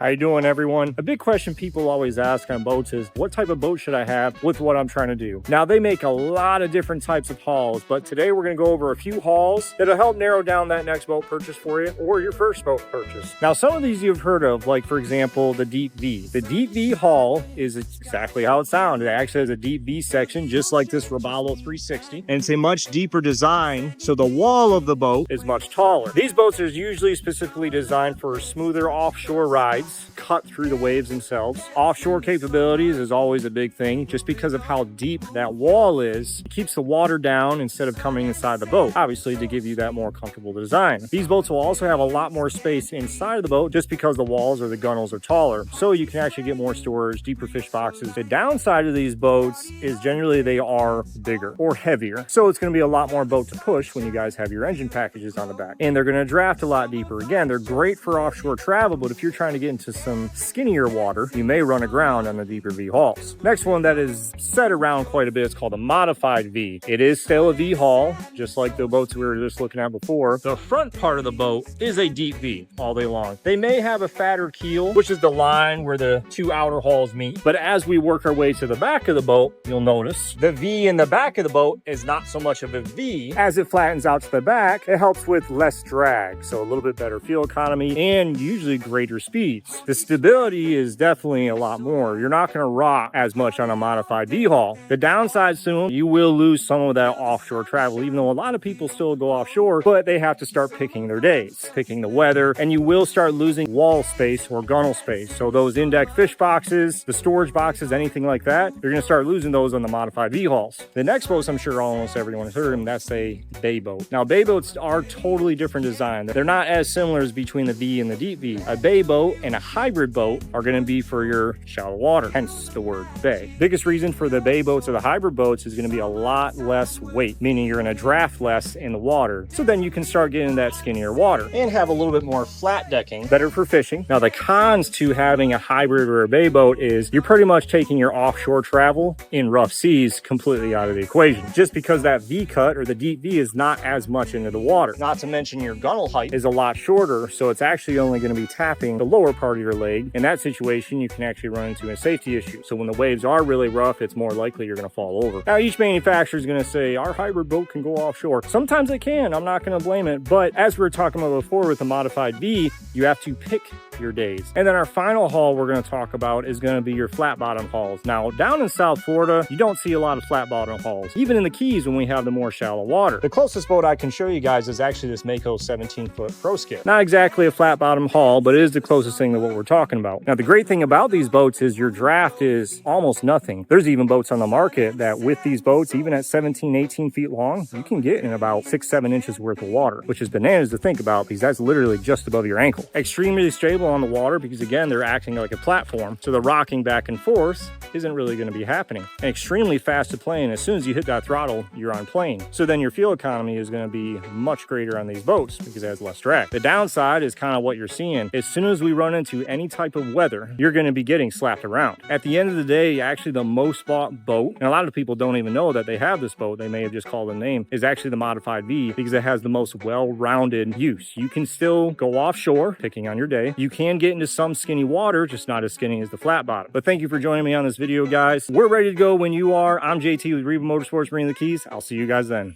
How you doing, everyone? A big question people always ask on boats is, what type of boat should I have with what I'm trying to do? Now, they make a lot of different types of hulls, but today we're going to go over a few hulls that'll help narrow down that next boat purchase for you or your first boat purchase. Now, some of these you've heard of, like, for example, the Deep V. The Deep V hull is exactly how it sounds. It actually has a Deep V section, just like this Robalo 360, and it's a much deeper design, so the wall of the boat is much taller. These boats are usually specifically designed for smoother offshore rides, cut through the waves themselves. Offshore capabilities is always a big thing just because of how deep that wall is. It keeps the water down instead of coming inside the boat, obviously to give you that more comfortable design. These boats will also have a lot more space inside of the boat just because the walls or the gunnels are taller, so you can actually get more storage, deeper fish boxes. The downside of these boats is generally they are bigger or heavier, so it's going to be a lot more boat to push when you guys have your engine packages on the back, and they're going to draft a lot deeper. Again, they're great for offshore travel, but if you're trying to get into some skinnier water, you may run aground on the deeper V hulls. Next one that is set around quite a bit is called a modified V. It is still a V hull, just like the boats we were just looking at before. The front part of the boat is a deep V all day long. They may have a fatter keel, which is the line where the two outer hulls meet, but as we work our way to the back of the boat, you'll notice the V in the back of the boat is not so much of a V. As it flattens out to the back, it helps with less drag, so a little bit better fuel economy and usually greater speeds. The stability is definitely a lot more. You're not going to rock as much on a modified V hull. The downside soon, you will lose some of that offshore travel, even though a lot of people still go offshore, but they have to start picking their days, picking the weather, and you will start losing wall space or gunnel space. So those index fish boxes, the storage boxes, anything like that, you're going to start losing those on the modified V hulls. The next boats, I'm sure almost everyone has heard of them, that's a bay boat. Now, bay boats are totally different design. They're not as similar as between the V and the deep V. A bay boat and a hybrid boat are going to be for your shallow water, hence the word bay. Biggest reason for the bay boats or the hybrid boats is going to be a lot less weight, meaning you're going to draft less in the water, so then you can start getting that skinnier water and have a little bit more flat decking, better for fishing. Now, the cons to having a hybrid or a bay boat is you're pretty much taking your offshore travel in rough seas completely out of the equation, just because that V cut or the deep V is not as much into the water. Not to mention your gunnel height is a lot shorter, so it's actually only going to be tapping the lower part of your leg. In that situation, you can actually run into a safety issue. So when the waves are really rough, it's more likely you're going to fall over. Now, each manufacturer is going to say our hybrid boat can go offshore. Sometimes it can, I'm not going to blame it, but as we were talking about before with the modified V, you have to pick your days. And then our final hull we're going to talk about is going to be your flat bottom hulls. Now, down in South Florida, you don't see a lot of flat bottom hulls, even in the Keys when we have the more shallow water. The closest boat I can show you guys is actually this Mako 17-foot Pro Skip. Not exactly a flat bottom hull, but it is the closest thing to what we're talking about. Now, the great thing about these boats is your draft is almost nothing. There's even boats on the market that with these boats, even at 17, 18 feet long, you can get in about 6-7 inches worth of water, which is bananas to think about because that's literally just above your ankle. Extremely stable on the water because, again, they're acting like a platform, so the rocking back and forth isn't really going to be happening. And extremely fast to plane. As soon as you hit that throttle, you're on plane. So then your fuel economy is going to be much greater on these boats because it has less drag. The downside is kind of what you're seeing. As soon as we run into any type of weather, you're going to be getting slapped around. At the end of the day, actually the most bought boat, and a lot of people don't even know that they have this boat, they may have just called the name, is actually the modified V because it has the most well-rounded use. You can still go offshore, picking on your day. You can get into some skinny water, just not as skinny as the flat bottom. But thank you for joining me on this video, guys. We're ready to go when you are. I'm JT with Riva Motorsports Marine in the Keys. I'll see you guys then.